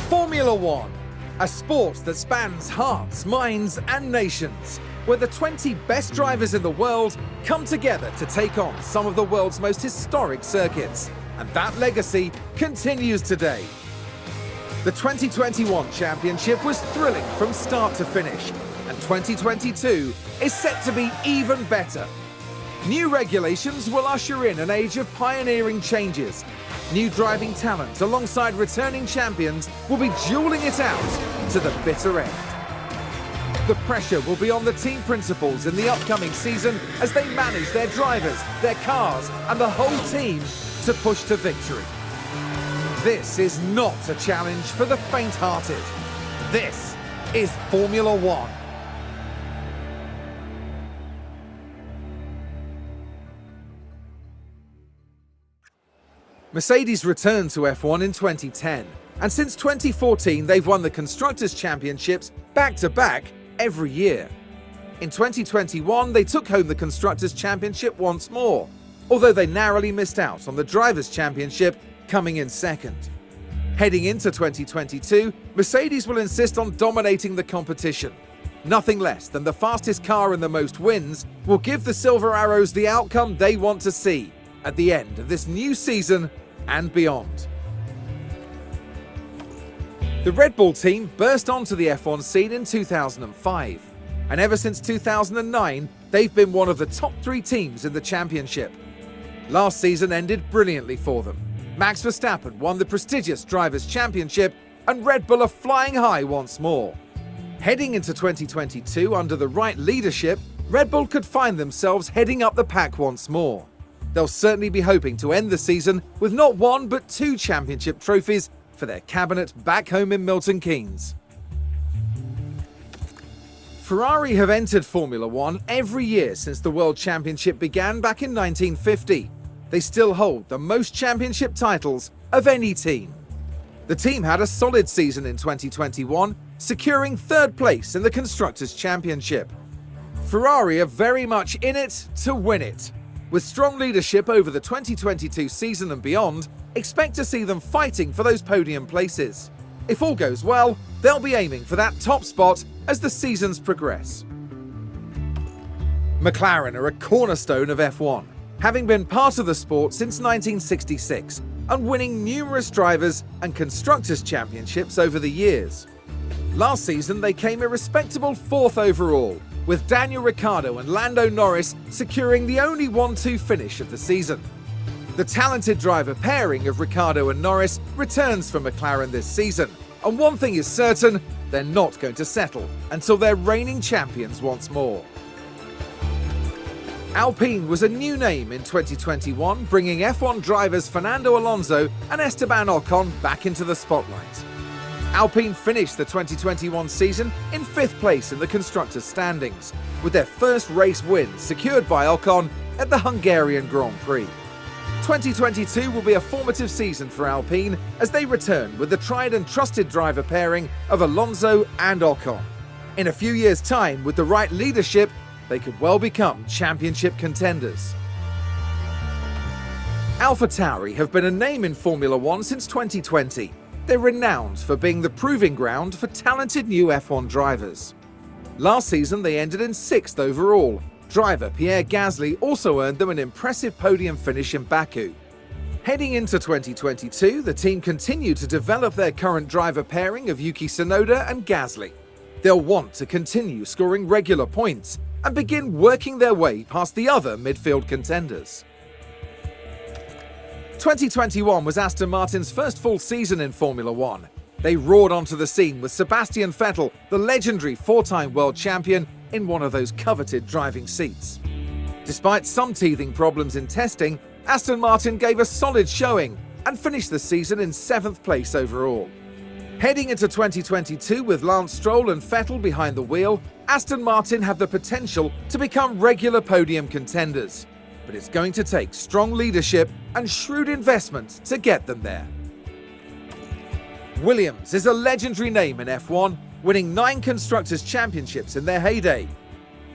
Formula One, a sport that spans hearts, minds and nations, where the 20 best drivers in the world come together to take on some of the world's most historic circuits. And that legacy continues today. The 2021 championship was thrilling from start to finish, and 2022 is set to be even better. New regulations will usher in an age of pioneering changes. New driving talent alongside returning champions will be dueling it out to the bitter end. The pressure will be on the team principals in the upcoming season as they manage their drivers, their cars and the whole team to push to victory. This is not a challenge for the faint-hearted. This is Formula One. Mercedes returned to F1 in 2010, and since 2014 they've won the Constructors' Championships back-to-back every year. In 2021 they took home the Constructors' Championship once more, although they narrowly missed out on the Drivers' Championship, coming in second. Heading into 2022, Mercedes will insist on dominating the competition. Nothing less than the fastest car and the most wins will give the Silver Arrows the outcome they want to see at the end of this new season and beyond. The Red Bull team burst onto the F1 scene in 2005, and ever since 2009, they've been one of the top 3 teams in the championship. Last season ended brilliantly for them. Max Verstappen won the prestigious Drivers' Championship, and Red Bull are flying high once more. Heading into 2022 under the right leadership, Red Bull could find themselves heading up the pack once more. They'll certainly be hoping to end the season with not 1 but 2 championship trophies for their cabinet back home in Milton Keynes. Ferrari have entered Formula One every year since the World Championship began back in 1950. They still hold the most championship titles of any team. The team had a solid season in 2021, securing 3rd place in the Constructors' Championship. Ferrari are very much in it to win it. With strong leadership over the 2022 season and beyond, expect to see them fighting for those podium places. If all goes well, they'll be aiming for that top spot as the seasons progress. McLaren are a cornerstone of F1, having been part of the sport since 1966 and winning numerous drivers and constructors' championships over the years. Last season they came a respectable 4th overall, with Daniel Ricciardo and Lando Norris securing the only 1-2 finish of the season. The talented driver pairing of Ricciardo and Norris returns for McLaren this season, and one thing is certain, they're not going to settle until they're reigning champions once more. Alpine was a new name in 2021, bringing F1 drivers Fernando Alonso and Esteban Ocon back into the spotlight. Alpine finished the 2021 season in 5th place in the Constructors' standings, with their first race win secured by Ocon at the Hungarian Grand Prix. 2022 will be a formative season for Alpine as they return with the tried and trusted driver pairing of Alonso and Ocon. In a few years' time, with the right leadership, they could well become championship contenders. AlphaTauri have been a name in Formula One since 2020. They're renowned for being the proving ground for talented new F1 drivers. Last season they ended in 6th overall. Driver Pierre Gasly also earned them an impressive podium finish in Baku. Heading into 2022, the team continue to develop their current driver pairing of Yuki Tsunoda and Gasly. They'll want to continue scoring regular points and begin working their way past the other midfield contenders. 2021 was Aston Martin's first full season in Formula One. They roared onto the scene with Sebastian Vettel, the legendary 4-time world champion, in one of those coveted driving seats. Despite some teething problems in testing, Aston Martin gave a solid showing and finished the season in 7th place overall. Heading into 2022 with Lance Stroll and Vettel behind the wheel, Aston Martin have the potential to become regular podium contenders. But it's going to take strong leadership and shrewd investment to get them there. Williams is a legendary name in F1, winning 9 Constructors' Championships in their heyday.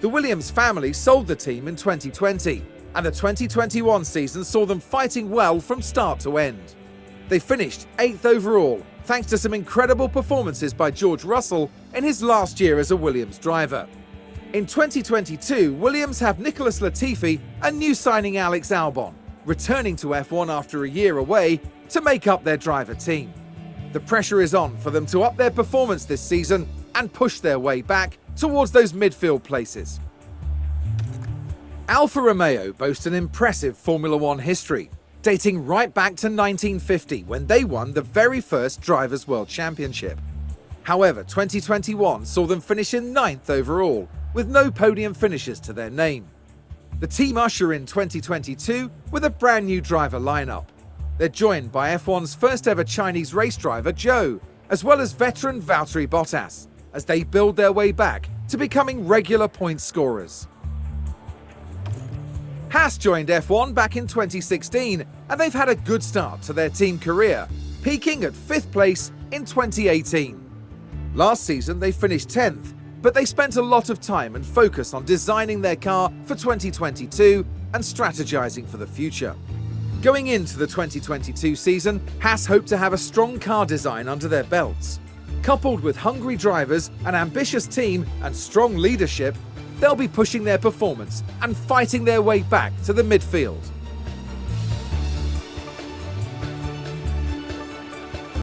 The Williams family sold the team in 2020, and the 2021 season saw them fighting well from start to end. They finished 8th overall, thanks to some incredible performances by George Russell in his last year as a Williams driver. In 2022, Williams have Nicholas Latifi and new signing Alex Albon, returning to F1 after a year away to make up their driver team. The pressure is on for them to up their performance this season and push their way back towards those midfield places. Alfa Romeo boast an impressive Formula One history, dating right back to 1950 when they won the very first Drivers' World Championship. However, 2021 saw them finish in 9th overall, with no podium finishes to their name. The team usher in 2022 with a brand new driver lineup. They're joined by F1's first ever Chinese race driver Zhou, as well as veteran Valtteri Bottas, as they build their way back to becoming regular point scorers. Haas joined F1 back in 2016, and they've had a good start to their team career, peaking at 5th place in 2018. Last season they finished 10th, but they spent a lot of time and focus on designing their car for 2022 and strategizing for the future. Going into the 2022 season, Haas hope to have a strong car design under their belts. Coupled with hungry drivers, an ambitious team, and strong leadership, they'll be pushing their performance and fighting their way back to the midfield.